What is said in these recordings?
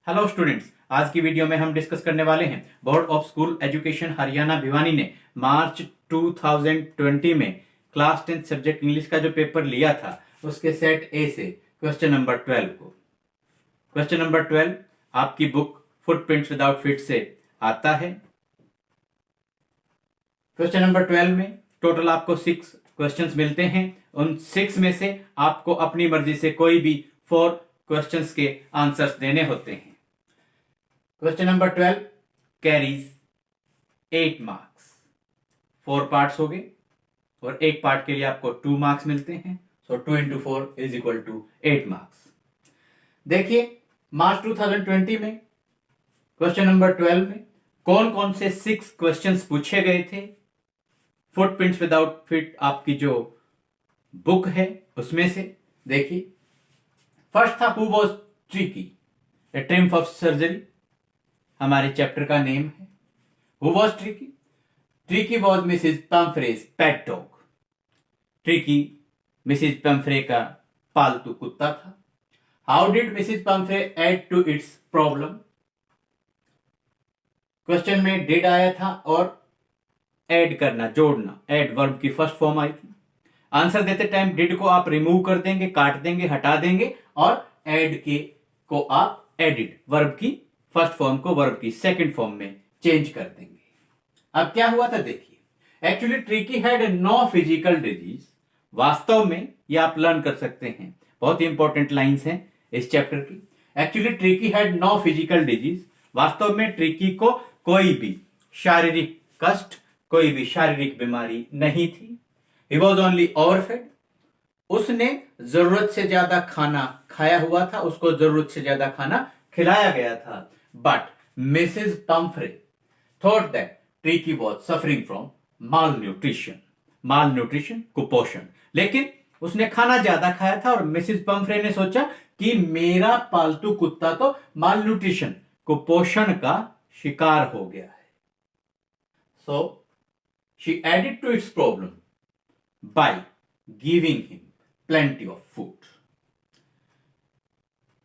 Hello students, आज की video में हम डिस्कस करने वाले हैं board of school education Haryana Bhiwani ने मार्च 2020 में क्लास 10 सब्जेक्ट इंग्लिश का जो पेपर लिया था उसके सेट ए से क्वेश्चन नंबर 12 को। क्वेश्चन नंबर 12 आपकी बुक फुटप्रिंट्स विदाउट फीट से आता है। क्वेश्चन नंबर 12 में टोटल आपको 6 क्वेश्चंस मिलते हैं। उन 6 में से आपको अपनी मर्जी से कोई भी 4 क्वेश्चंस के आंसर्स देने होते हैं। Question number 12 carries 8 marks. 4 parts हो गए और एक पार्ट के लिए आपको 2 मार्क्स मिलते हैं। So 2 into 4 is equal to 8 marks. देखिए मार्च 2020 में क्वेश्चन नंबर 12 में कौन कौन से 6 क्वेश्चंस पूछे गए थे। फुटप्रिंट्स विदाउट फीट आपकी जो बुक है उसमें से देखिए, फर्स्ट था who was Tricky a triumph of surgery. हमारे चैप्टर का नेम है। Who was Tricky? Tricky was Mrs Pumphrey's pet dog. Tricky Mrs Pumphrey का पालतू कुत्ता था। How did Mrs Pumphrey add to its problem? Question में did आया था और ऐड करना, जोड़ना, ऐड वर्ब की फर्स्ट फॉर्म आई थी। आंसर देते टाइम डिड को आप रिमूव कर देंगे, काट देंगे, हटा देंगे और ऐड के को आप एडिड वर्ब की फर्स्ट फॉर्म को वर्ब की सेकंड फॉर्म में चेंज कर देंगे। अब क्या हुआ था देखिए, actually Tricki had no physical disease. वास्तव में ये आप लर्न कर सकते हैं, बहुत ही इंपॉर्टेंट लाइंस हैं इस चैप्टर की। Actually Tricki had no physical disease. वास्तव में ट्रिकी को कोई भी शारीरिक कष्ट, कोई भी शारीरिक बीमारी नहीं थी। He was only overfed. उसने जरूरत से ज्यादा खाना खाया हुआ था, उसको जरूरत से ज्यादा खाना खिलाया गया था। But Mrs Pumphrey thought that Tricki was suffering from malnutrition. Malnutrition, कुपोषण। लेकिन उसने खाना ज्यादा खाया था और मिसेज पम्फ्रे ने सोचा कि मेरा पालतू कुत्ता तो माल न्यूट्रिशन, कुपोषण का शिकार हो गया है। So she added to its problem by giving him plenty of food.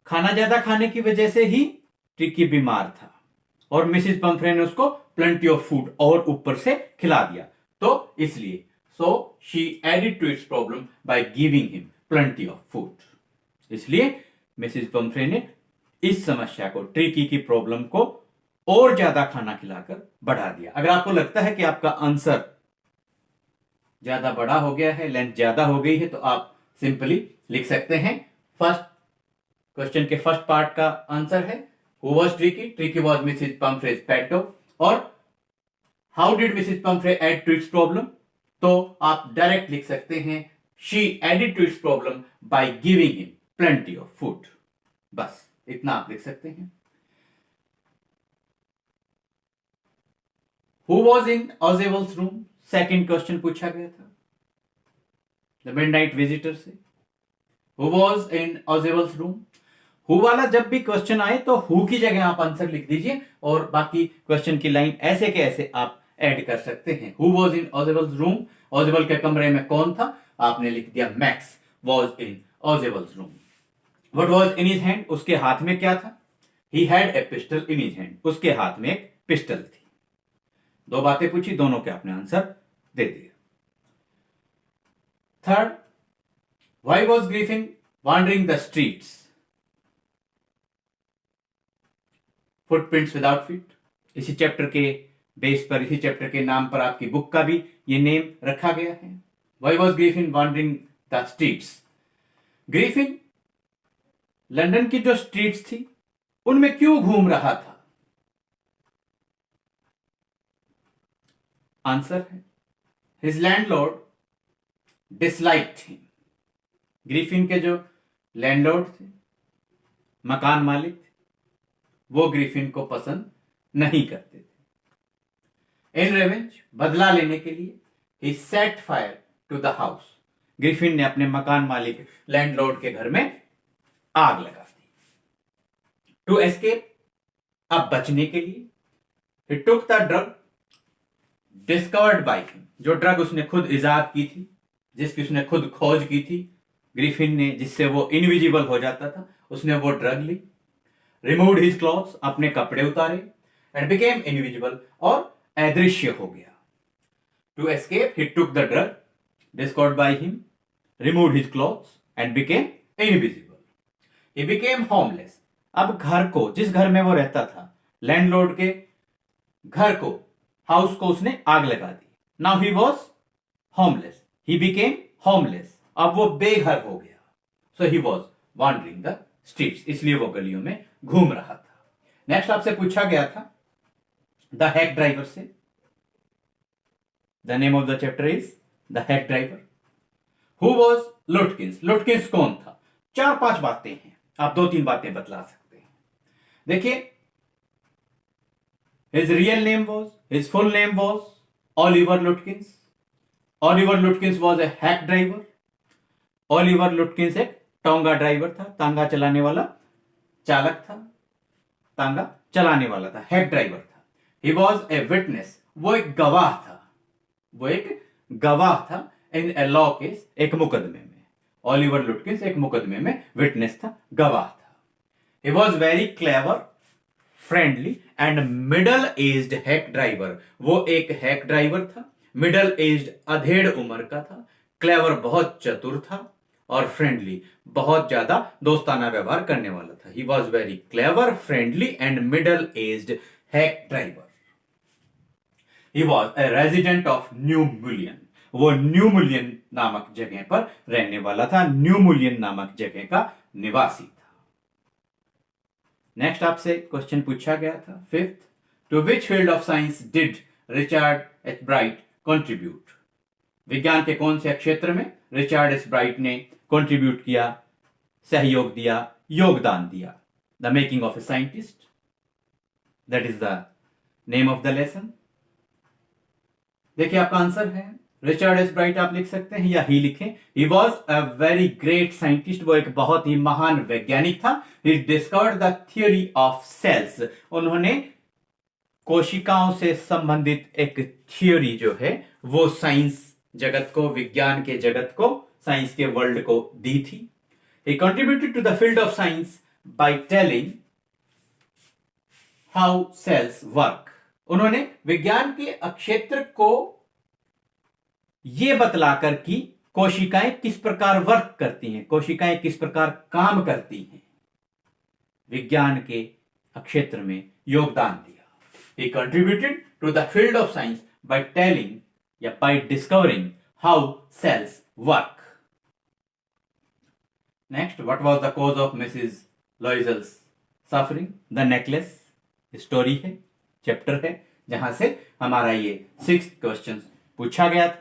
खाना ज्यादा खाने की वजह से ही ट्रिकी बीमार था और मिसिज पम्फ्रे ने उसको प्लेंटी ऑफ फूड और ऊपर से खिला दिया, तो इसलिए so she added to its problem by giving him plenty of food. इसलिए मिसिज पम्फ्रे ने इस समस्या को, ट्रिकी की प्रॉब्लम को और ज्यादा खाना खिलाकर बढ़ा दिया। अगर आपको लगता है कि आपका आंसर ज्यादा बड़ा हो गया है, लेंथ ज्यादा हो गई है, तो आप सिंपली लिख सकते हैं फर्स्ट क्वेश्चन के फर्स्ट पार्ट का आंसर है who was Tricky, Tricky was Mrs Pumphrey's pet dog. और how did Mrs Pumphrey add to its problem, तो आप डायरेक्ट लिख सकते हैं she added to its problem by giving him plenty of food. बस इतना आप लिख सकते हैं। Who was in Ausable's room, second question पूछा गया था द मिडनाइट विजिटर से। Who was in Ausable's room. Who वाला जब भी क्वेश्चन आए तो हु की जगह आप आंसर लिख दीजिए और बाकी क्वेश्चन की लाइन ऐसे के ऐसे आप ऐड कर सकते हैं। Who was in Ausable's room, Ausable के कमरे में कौन था, आपने लिख दिया Max was in Ausable's room. What was in his hand, उसके हाथ में क्या था। He had a pistol in his hand, उसके हाथ में एक पिस्टल थी। 2 बातें पूछी, दोनों के आपने आंसर दे दिए। Third, why was Griffin wandering the streets. Footprints without feet, इसी चैप्टर के बेस पर, इसी चैप्टर के नाम पर आपकी बुक का भी ये नेम रखा गया है। Why was Griffin wandering the streets. Griffin London की जो स्ट्रीट्स थी उनमें क्यों घूम रहा था। आंसर है his landlord disliked him. Griffin के जो लैंडलॉर्ड थे, मकान मालिक थे, वो ग्रिफिन को पसंद नहीं करते थे। इन रेवेंज, बदला लेने के लिए, he set fire to the house. Griffin ने अपने मकान मालिक लैंडलॉर्ड के घर में आग लगा दी। टू एस्केप, अब बचने के लिए, he took the drug discovered by him. जो ड्रग उसने खुद इजाद की थी, जिसकी उसने खुद खोज की थी ग्रिफिन ने, जिससे वो इनविजिबल हो जाता था, उसने वो ड्रग ली। रिमूव्ड हिज क्लॉथ्स, अपने कपड़े उतारे, एंड बिकेम इनविजिबल, और अदृश्य हो गया। To escape he took the drug discovered by him, removed his clothes and became invisible. He became homeless. अब घर को, जिस घर में वो रहता था, लैंडलॉर्ड के घर को, हाउस को उसने आग लगा दी। Now he was homeless, he became homeless, अब वो बेघर हो गया। So he was wandering the streets, इसलिए वो गलियों में घूम रहा था। नेक्स्ट आपसे पूछा गया था द हैक ड्राइवर से, the name of the chapter is the hack driver. Who was लुटकिंस, लुटकिंस कौन था? 4-5 बातें हैं, आप 2-3 बातें बतला सकते हैं। देखिए, his real name was, his full name was Oliver Lutkins. Oliver Lutkins was a hack driver. Oliver Lutkins एक टोंगा ड्राइवर था, तांगा चलाने वाला चालक था, तांगा चलाने वाला था, हैक ड्राइवर था। He was a witness, वो एक गवाह था, वो एक गवाह था इन ए लॉ केस, एक मुकदमे में। ऑलिवर लुटकिंस एक मुकदमे में विटनेस था, गवाह था। He was very clever, friendly and middle aged hack driver, वो एक हैक ड्राइवर था, मिडल एज्ड अधेड़ उम्र का था, क्लेवर बहुत चतुर था, और फ्रेंडली बहुत ज्यादा दोस्ताना व्यवहार करने वाला था। He was very clever, friendly and middle aged hack driver. He was a resident of new मुलियन, वो न्यू मुलियन नामक जगह पर रहने वाला था, न्यू मुलियन नामक जगह का निवासी था। नेक्स्ट आपसे क्वेश्चन पूछा गया था 5th, to which field of science did Richard H Ebright contribute, विज्ञान के कौन से क्षेत्र में रिचर्ड एच ब्राइट ने कंट्रीब्यूट किया, सहयोग दिया, योगदान दिया? The making of a scientist, that is the name of the lesson. देखिए आपका आंसर है रिचर्ड एच ब्राइट, आप लिख सकते हैं या ही लिखें। He was a very great scientist, वो एक बहुत ही महान वैज्ञानिक था। He discovered the theory of cells, उन्होंने कोशिकाओं से संबंधित एक थियोरी जो है वो साइंस जगत को, विज्ञान के जगत को, साइंस के वर्ल्ड को दी थी। He contributed to the field of science by telling how cells work, उन्होंने विज्ञान के क्षेत्र को यह बतलाकर कि कोशिकाएं किस प्रकार वर्क करती हैं, कोशिकाएं किस प्रकार काम करती हैं, विज्ञान के क्षेत्र में योगदान दिया। He contributed to the field of science by telling या by discovering how cells work. Next, what was the cause of Mrs. Loisel's suffering? The necklace story है, चैप्टर है, जहां से हमारा ये 6th क्वेश्चन पूछा गया था।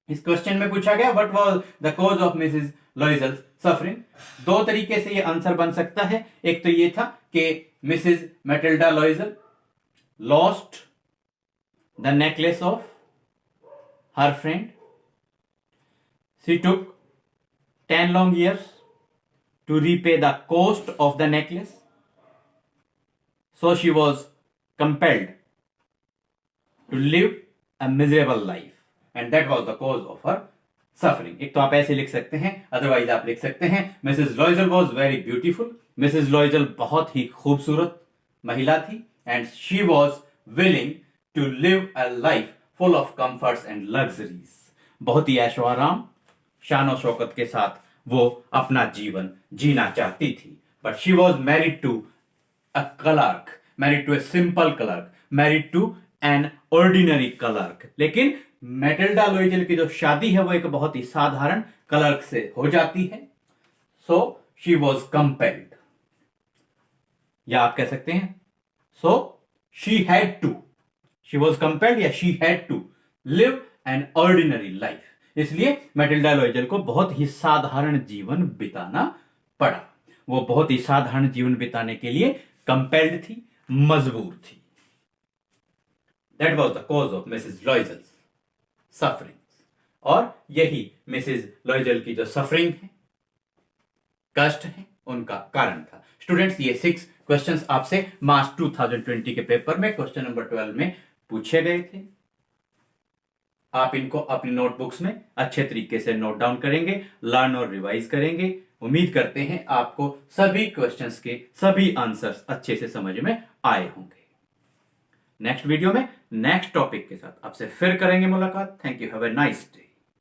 इस क्वेश्चन में पूछा गया what was the cause of Mrs Loisel's suffering. 2 तरीके से ये आंसर बन सकता है। एक तो ये था कि Mrs Matilda लॉइजल lost the necklace of her friend, she took 10 long years to repay the cost of the necklace, so she was compelled to live a miserable life and that was the cause of her suffering. एक तो आप ऐसे लिख सकते हैं, otherwise आप लिख सकते हैं Mrs Loisel was very beautiful, Mrs Loisel बहुत ही खूबसूरत महिला थी, and she was willing to live a life full of comforts and luxuries, बहुत ही ऐशो आराम, शान और शौकत के साथ वो अपना जीवन जीना चाहती थी। But she was married to a clerk, married to a simple clerk, married to an ordinary clerk. लेकिन मैटिल्डा लॉइजल की जो शादी है वो एक बहुत ही साधारण क्लर्क से हो जाती है। सो शी वॉज कंपेल्ड, या आप कह सकते हैं so she had to, she was compelled या she had to live an ordinary life. इसलिए मैटिल्डा लॉइजल को बहुत ही साधारण जीवन बिताना पड़ा, वो बहुत ही साधारण जीवन बिताने के लिए कंपेल्ड थी, मजबूर थी। That was the cause of Mrs Loisel's suffering, और यही मिसेस लॉइजल की जो सफरिंग है, कष्ट है, उनका कारण था। स्टूडेंट्स, ये 6 क्वेश्चंस आपसे मार्च 2020 के पेपर में क्वेश्चन नंबर 12 में पूछे गए थे। आप इनको अपनी नोटबुक्स में अच्छे तरीके से नोट डाउन करेंगे, लर्न और रिवाइज करेंगे, उम्मीद करते हैं आपको सभी क्वेश्चंस के सभी आंसर्स अच्छे से समझ में आए होंगे। नेक्स्ट वीडियो में नेक्स्ट टॉपिक के साथ आपसे फिर करेंगे मुलाकात। Thank you, have a nice day.